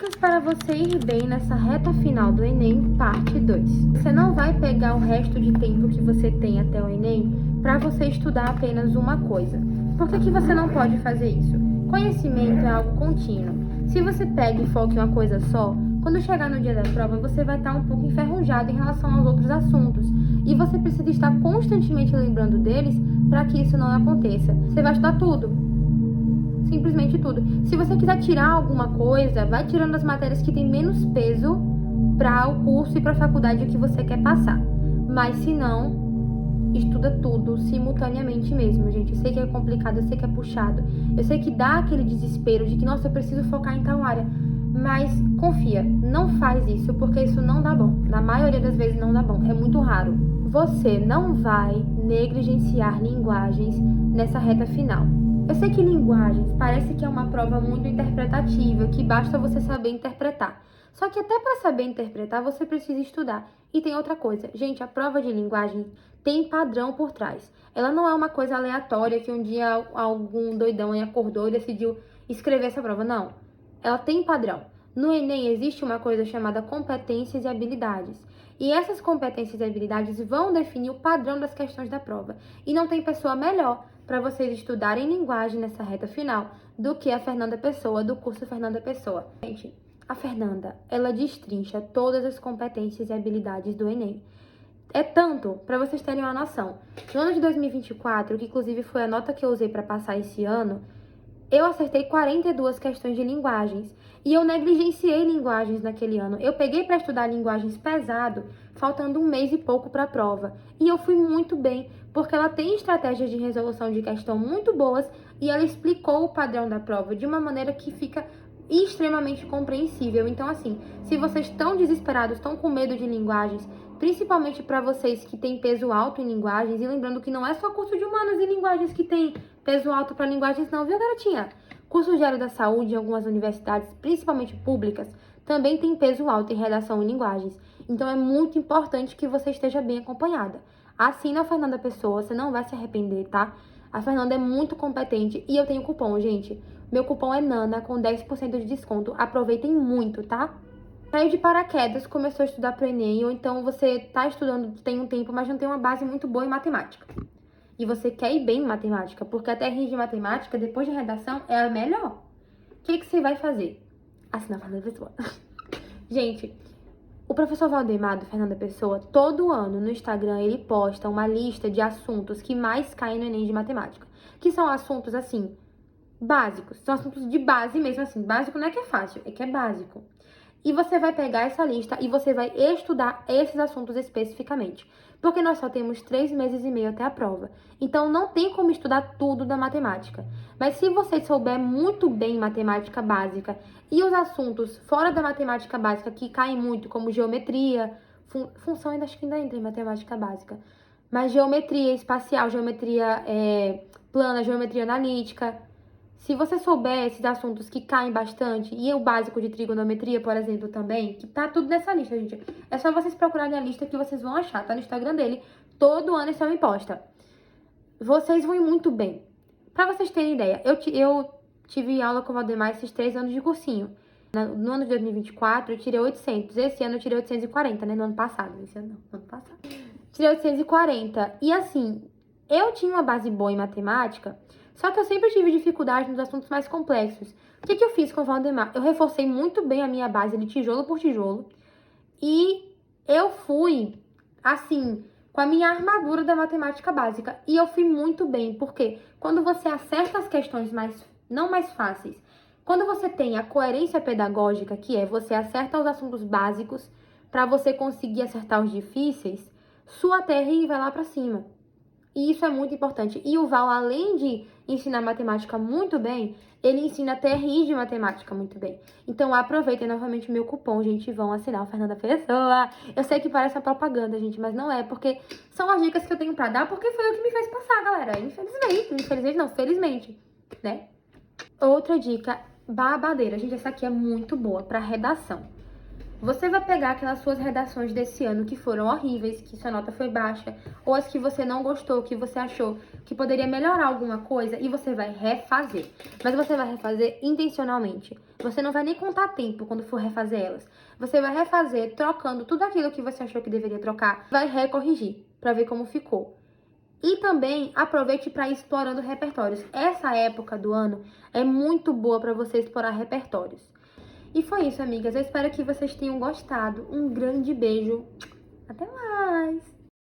Dicas para você ir bem nessa reta final do Enem, parte 2. Você não vai pegar o resto de tempo que você tem até o Enem para você estudar apenas uma coisa. Por que você não pode fazer isso? Conhecimento é algo contínuo. Se você pega e foca em uma coisa só, quando chegar no dia da prova, você vai estar um pouco enferrujado em relação aos outros assuntos. E você precisa estar constantemente lembrando deles para que isso não aconteça. Você vai estudar tudo. Simplesmente tudo. Se você quiser tirar alguma coisa, vai tirando as matérias que tem menos peso para o curso e para a faculdade que você quer passar. Mas se não, estuda tudo simultaneamente mesmo, gente. Eu sei que é complicado, eu sei que é puxado. Eu sei que dá aquele desespero de que, nossa, eu preciso focar em tal área. Mas confia, não faz isso, porque isso não dá bom. Na maioria das vezes não dá bom, é muito raro. Você não vai negligenciar linguagens nessa reta final. Eu sei que linguagens parece que é uma prova muito interpretativa, que basta você saber interpretar. Só que até para saber interpretar, você precisa estudar. E tem outra coisa. Gente, a prova de linguagem tem padrão por trás. Ela não é uma coisa aleatória que um dia algum doidão aí acordou e decidiu escrever essa prova. Não. Ela tem padrão. No Enem existe uma coisa chamada competências e habilidades. E essas competências e habilidades vão definir o padrão das questões da prova. E não tem pessoa melhor para vocês estudarem linguagem nessa reta final do que a Fernanda Pessoa, do curso Fernanda Pessoa. Gente, a Fernanda, ela destrincha todas as competências e habilidades do Enem. É tanto, para vocês terem uma noção. No ano de 2024, que inclusive foi a nota que eu usei para passar esse ano, eu acertei 42 questões de linguagens. E eu negligenciei linguagens naquele ano. Eu peguei para estudar linguagens pesado, faltando um mês e pouco para a prova. E eu fui muito bem, porque ela tem estratégias de resolução de questão muito boas e ela explicou o padrão da prova de uma maneira que fica extremamente compreensível. Então, assim, se vocês estão desesperados, estão com medo de linguagens, principalmente para vocês que têm peso alto em linguagens, e lembrando que não é só curso de humanas e linguagens que tem peso alto para linguagens não, viu, garotinha? Curso de área da saúde em algumas universidades, principalmente públicas, também tem peso alto em redação em linguagens. Então é muito importante que você esteja bem acompanhada. Assina a Fernanda Pessoa, você não vai se arrepender, tá? A Fernanda é muito competente e eu tenho cupom, gente. Meu cupom é NANA com 10% de desconto. Aproveitem muito, tá? Saiu de paraquedas, começou a estudar pro Enem, ou então você tá estudando tem um tempo, mas não tem uma base muito boa em matemática. E você quer ir bem em matemática, porque a TRI de matemática, depois de redação, é a melhor. O que você vai fazer? Assinar a Fernanda Pessoa. Gente, o professor Valdemar, do Fernanda Pessoa, todo ano no Instagram, ele posta uma lista de assuntos que mais caem no Enem de matemática. Que são assuntos, assim, básicos. São assuntos de base mesmo, assim. Básico não é que é fácil, é que é básico. E você vai pegar essa lista e você vai estudar esses assuntos especificamente. Porque nós só temos 3 meses e meio até a prova. Então, não tem como estudar tudo da matemática. Mas se você souber muito bem matemática básica e os assuntos fora da matemática básica que caem muito, como geometria, função ainda acho que ainda entra em matemática básica. Mas geometria espacial, geometria plana, geometria analítica. Se você souber esses assuntos que caem bastante, e o básico de trigonometria, por exemplo, também, que tá tudo nessa lista, gente. É só vocês procurarem a lista que vocês vão achar, tá no Instagram dele. Todo ano esse homem posta. Vocês vão ir muito bem. Pra vocês terem ideia, eu tive aula com o Valdemar esses 3 anos de cursinho. No ano de 2024, eu tirei 800. Esse ano eu tirei 840, né? No ano passado. Esse ano não, no ano passado. Tirei 840. E assim, eu tinha uma base boa em matemática, só que eu sempre tive dificuldade nos assuntos mais complexos. O que eu fiz com o Valdemar? Eu reforcei muito bem a minha base de tijolo por tijolo. E eu fui, assim, com a minha armadura da matemática básica. E eu fui muito bem, porque quando você acerta as questões não mais fáceis, quando você tem a coerência pedagógica, que é você acerta os assuntos básicos para você conseguir acertar os difíceis, sua TRI vai lá para cima. E isso é muito importante. E o Val, além de ensinar matemática muito bem, ele ensina TRI de matemática muito bem. Então, aproveitem novamente o meu cupom, gente, vão assinar o Fernanda Pessoa. Eu sei que parece uma propaganda, gente, mas não é, porque são as dicas que eu tenho pra dar, porque foi o que me fez passar, galera. Infelizmente não, felizmente, né? Outra dica, babadeira. Gente, essa aqui é muito boa pra redação. Você vai pegar aquelas suas redações desse ano que foram horríveis, que sua nota foi baixa, ou as que você não gostou, que você achou que poderia melhorar alguma coisa, e você vai refazer. Mas você vai refazer intencionalmente. Você não vai nem contar tempo quando for refazer elas. Você vai refazer trocando tudo aquilo que você achou que deveria trocar, vai recorrigir para ver como ficou. E também aproveite para ir explorando repertórios. Essa época do ano é muito boa para você explorar repertórios. E foi isso, amigas. Eu espero que vocês tenham gostado. Um grande beijo. Até mais!